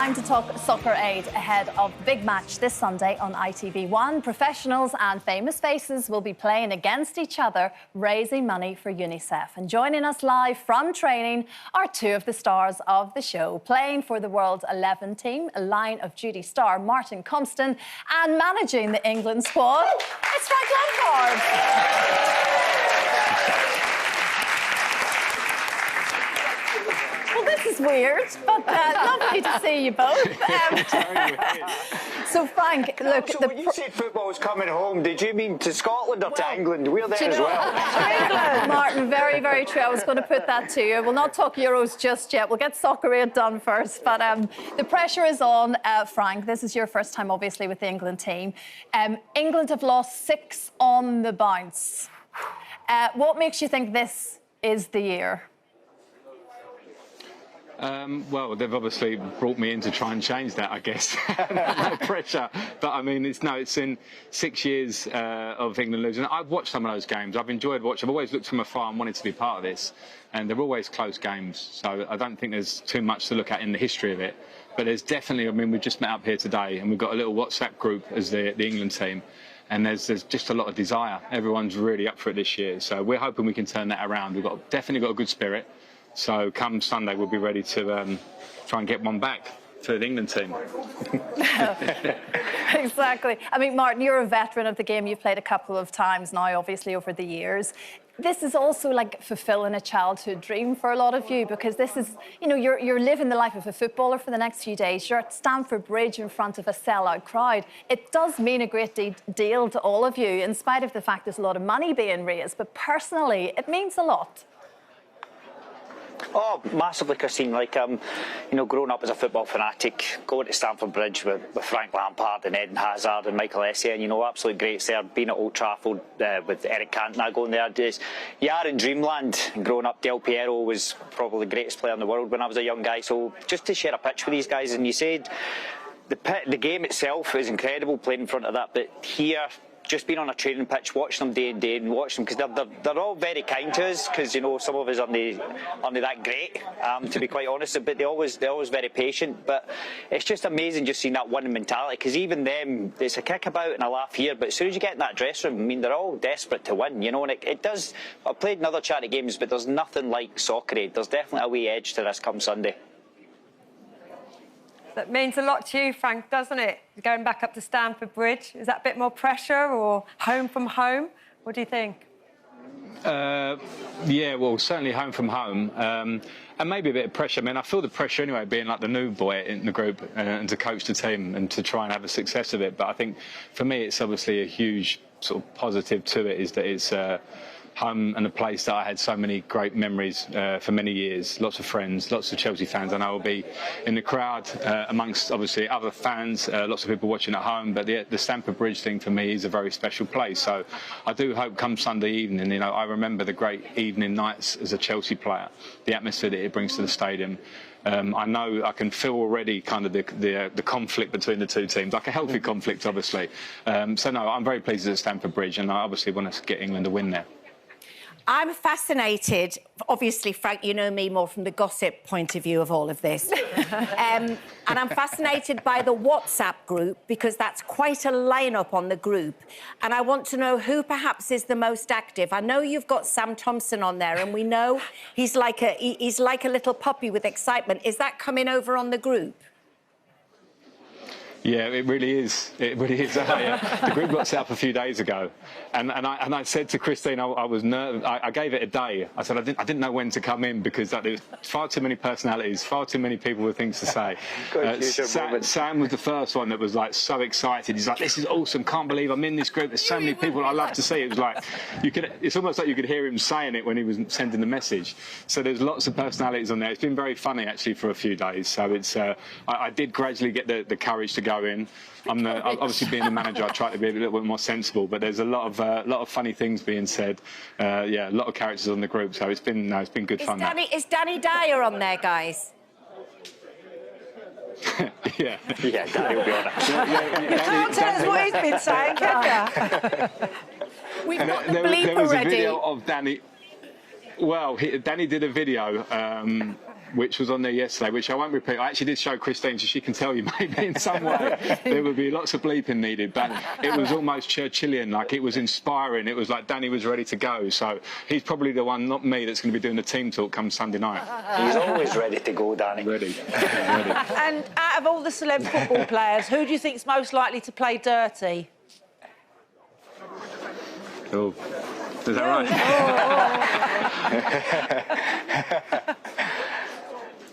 time to talk soccer aid ahead of the big match this Sunday on ITV1. Professionals and famous faces will be playing against each other, raising money for UNICEF. And joining us live from training are two of the stars of the show. Playing for the World 11 team, a line of duty star Martin Compston, and managing the England squad, it's Frank Lampard. This is weird, but lovely to see you both. So, Frank, look... So when you said football's coming home, did you mean to Scotland or to England? We're there as well. Martin, very, very true. I was going to put that to you. We'll not talk Euros just yet. We'll get soccer aid done first. But the pressure is on, Frank. This is your first time, obviously, with the England team. England have lost 6 on the bounce. What makes you think this is the year? Well, they've obviously brought me in to try and change that, I guess. No pressure. But, I mean, it's in 6 years of England losing. I've watched some of those games. I've enjoyed watching. I've always looked from afar and wanted to be part of this. And they're always close games. So I don't think there's too much to look at in the history of it. But there's definitely, I mean, we've just met up here today and we've got a little WhatsApp group as the England team. And there's just a lot of desire. Everyone's really up for it this year. So we're hoping we can turn that around. We've definitely got a good spirit. So come Sunday, we'll be ready to try and get one back for the England team. Exactly. I mean, Martin, you're a veteran of the game. You've played a couple of times now, obviously, over the years. This is also like fulfilling a childhood dream for a lot of you, because this is, you know, you're living the life of a footballer for the next few days. You're at Stamford Bridge in front of a sellout crowd. It does mean a great deal to all of you, in spite of the fact there's a lot of money being raised. But personally, it means a lot. Oh, massively, Christine. Like, you know, growing up as a football fanatic, going to Stamford Bridge with Frank Lampard and Eden Hazard and Michael Essien, you know, absolute greats there. Being at Old Trafford with Eric Cantona going there. You are in dreamland. Growing up, Del Piero was probably the greatest player in the world when I was a young guy. So just to share a pitch with these guys, and you said the game itself is incredible playing in front of that, but here, just being on a training pitch, watching them day and day, and watching them, because they're all very kind to us, because, you know, some of us aren't that great, to be quite honest, but they're always very patient. But it's just amazing just seeing that winning mentality, because even them, there's a kick about and a laugh here, but as soon as you get in that dressing room, I mean, they're all desperate to win, you know, and it does. I've played in other charity games, but there's nothing like soccer aid. There's definitely a wee edge to this come Sunday. That means a lot to you, Frank, doesn't it? Going back up to Stamford Bridge, is that a bit more pressure, or home from home? What do you think? Yeah, well, certainly home from home, and maybe a bit of pressure. I mean, I feel the pressure anyway, being like the new boy in the group and to coach the team and to try and have a success of it. But I think for me, it's obviously a huge sort of positive to it, is that it's home and a place that I had so many great memories for many years. Lots of friends, lots of Chelsea fans. I know I'll be in the crowd amongst obviously other fans, lots of people watching at home. But the Stamford Bridge thing for me is a very special place. So I do hope come Sunday evening, you know, I remember the great evening nights as a Chelsea player, the atmosphere that it brings to the stadium. I know I can feel already kind of the conflict between the two teams, like a healthy conflict, obviously. So no, I'm very pleased at Stamford Bridge, and I obviously want to get England a win there. I'm fascinated. Obviously, Frank, you know me more from the gossip point of view of all of this. And I'm fascinated by the WhatsApp group, because that's quite a lineup on the group. And I want to know who perhaps is the most active. I know you've got Sam Thompson on there, and we know he's like a little puppy with excitement. Is that coming over on the group? Yeah, it really is. It really is. The group got set up a few days ago, and I said to Christine, I was nervous. I gave it a day. I said I didn't know when to come in, because there was far too many personalities, far too many people with things to say. Sam was the first one that was like so excited. He's like, "This is awesome! Can't believe I'm in this group. There's so many people I love to see." It was like it's almost like you could hear him saying it when he was sending the message. So there's lots of personalities on there. It's been very funny actually for a few days. So it's I did gradually get the courage to go in. Obviously being the manager, I try to be a little bit more sensible, but there's a lot of funny things being said. Yeah, a lot of characters on the group, so it's been good fun. Is Danny Dyer on there, guys? Yeah, Danny will be on it. You can't tell us what he's been saying, can you? We've got the there bleep was already. a video of Danny. Well, Danny did a video which was on there yesterday, which I won't repeat. I actually did show Christine, so she can tell you maybe in some way there would be lots of bleeping needed, but it was almost Churchillian, like it was inspiring. It was like Danny was ready to go, so he's probably the one, not me, that's going to be doing the team talk come Sunday night. He's always ready to go, Danny. Ready. And out of all the celeb football players, who do you think's most likely to play dirty? Oh, is that right?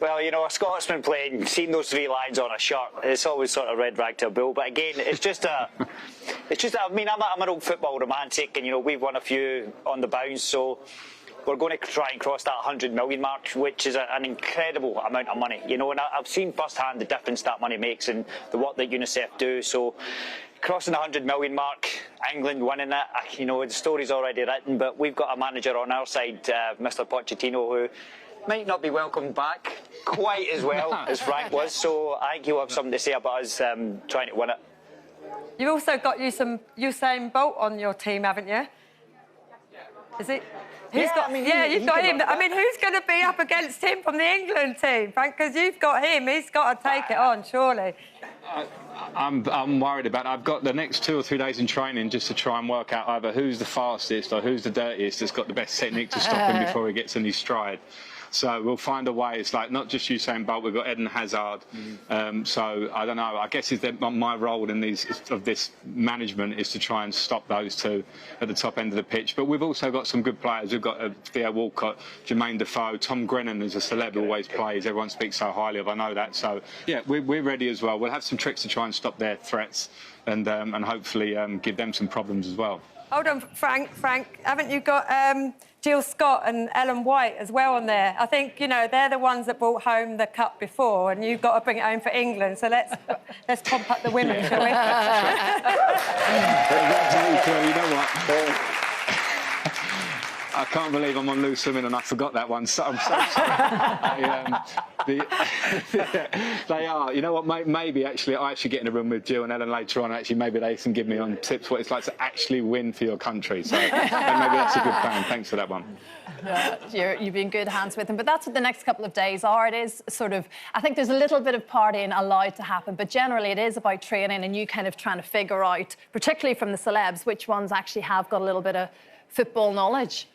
Well, you know, a Scotsman playing, seeing those 3 lines on a shirt, it's always sort of red rag to a bull. But again, I mean, I'm an old football romantic, and, you know, we've won a few on the bounce, so we're going to try and cross that 100 million mark, which is an incredible amount of money, you know, and I've seen firsthand the difference that money makes and the work that UNICEF do. So crossing the 100 million mark, England winning it, you know, the story's already written, but we've got a manager on our side, Mr. Pochettino, who might not be welcomed back quite as well as Frank was, so I think he'll have something to say about us trying to win it. You've also got Usain Bolt on your team, haven't you? Is it? You've got him. I mean, who's going to be up against him from the England team, Frank? Because you've got him. He's got to take it on, surely. I'm worried about it. I've got the next 2 or 3 days in training just to try and work out either who's the fastest or who's the dirtiest that's got the best technique to stop him before he gets in his stride. So we'll find a way. It's like not just Usain Bolt, we've got Eden Hazard. So I don't know. I guess my role in this management is to try and stop those 2 at the top end of the pitch. But we've also got some good players. We've got Theo Walcott, Jermaine Defoe, Tom Grennan is a celeb who always plays. Everyone speaks so highly of. I know that. So yeah, we're ready as well. We'll have some tricks to try and stop their threats and hopefully give them some problems as well. Hold on, Frank, haven't you got Jill Scott and Ellen White as well on there? I think, you know, they're the ones that brought home the cup before, and you've got to bring it home for England, so let's pump up the women, shall we? You know what? I can't believe I'm on Loose Swimming and I forgot that one. So I'm so sorry. They are. You know what? Maybe actually I should get in a room with Jill and Ellen later on. Actually, maybe they can give me on tips what it's like to actually win for your country. So maybe that's a good plan. Thanks for that one. You've been in good hands with them, but that's what the next couple of days are. It is sort of, I think there's a little bit of partying allowed to happen, but generally it is about training and you kind of trying to figure out, particularly from the celebs, which ones actually have got a little bit of football knowledge.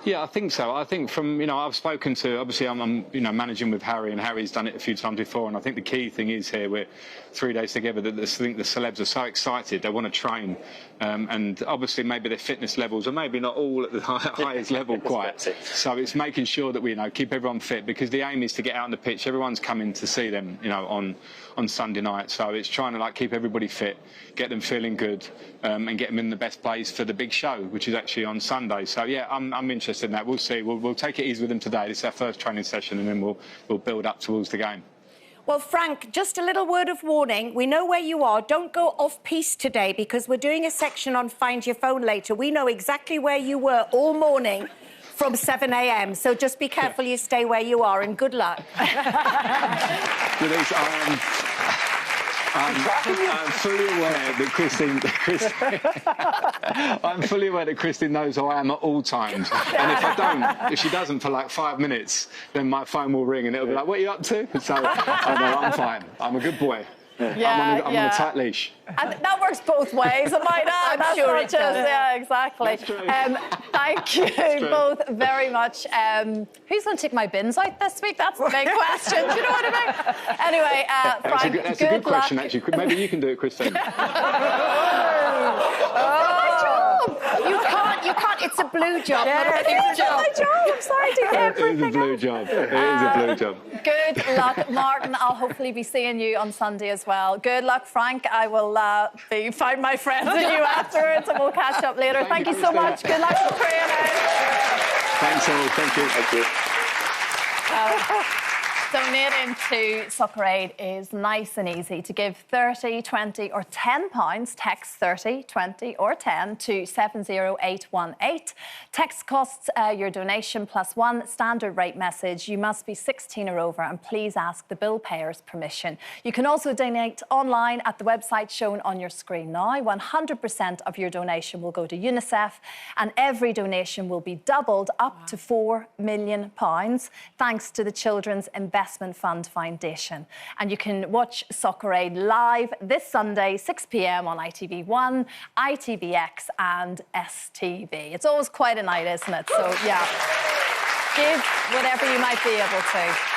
Yeah, I think so. I think from, you know, I've spoken to, obviously I'm you know, managing with Harry, and Harry's done it a few times before, and I think the key thing is here, we're 3 days together, that I think the celebs are so excited, they want to train, and obviously maybe their fitness levels are maybe not all at the highest level quite, so it's making sure that we, you know, keep everyone fit, because the aim is to get out on the pitch. Everyone's coming to see them, you know, on Sunday night, so it's trying to like keep everybody fit, get them feeling good, and get them in the best place for the big show, which is actually on Sunday. So yeah, I'm interested in that. We'll see. We'll take it easy with them today. This is our first training session, and then we'll build up towards the game. Well, Frank, just a little word of warning. We know where you are. Don't go off-piste today, because we're doing a section on Find Your Phone later. We know exactly where you were all morning from 7 a.m. So just be careful you stay where you are, and good luck. I'm fully aware that I'm fully aware that Christine knows who I am at all times. And if she doesn't for like 5 minutes, then my phone will ring and it'll be like, what are you up to? So I know I'm fine. I'm a good boy. Yeah, I'm on a tight leash. And that works both ways, I might add. I'm sure it does. Yeah, exactly. Thank you both very much. Who's going to take my bins out this week? That's the big question. Do you know what I mean? Anyway, Frank, that's a good question, actually. Maybe you can do it, Christine. You can't. It's a blue job. Yeah, not a pink job. My job. I'm sorry to get It is a blue job. It is a blue job. Good luck, Martin. I'll hopefully be seeing you on Sunday as well. Good luck, Frank. I will find my friends and you afterwards, and we'll catch up later. Thank you so much. Good luck for training. Thanks all. Thank you. Thank you. Donating to Soccer Aid is nice and easy. To give 30, 20 or £10, text 30, 20 or 10 to 70818. Text costs your donation plus one standard rate message. You must be 16 or over and please ask the bill payer's permission. You can also donate online at the website shown on your screen now. 100% of your donation will go to UNICEF and every donation will be doubled up to £4 million thanks to the Children's Investment Fund Foundation. And you can watch Soccer Aid live this Sunday, 6 p.m. on ITV1, ITVX and STV. It's always quite a night, isn't it? So, yeah, give whatever you might be able to.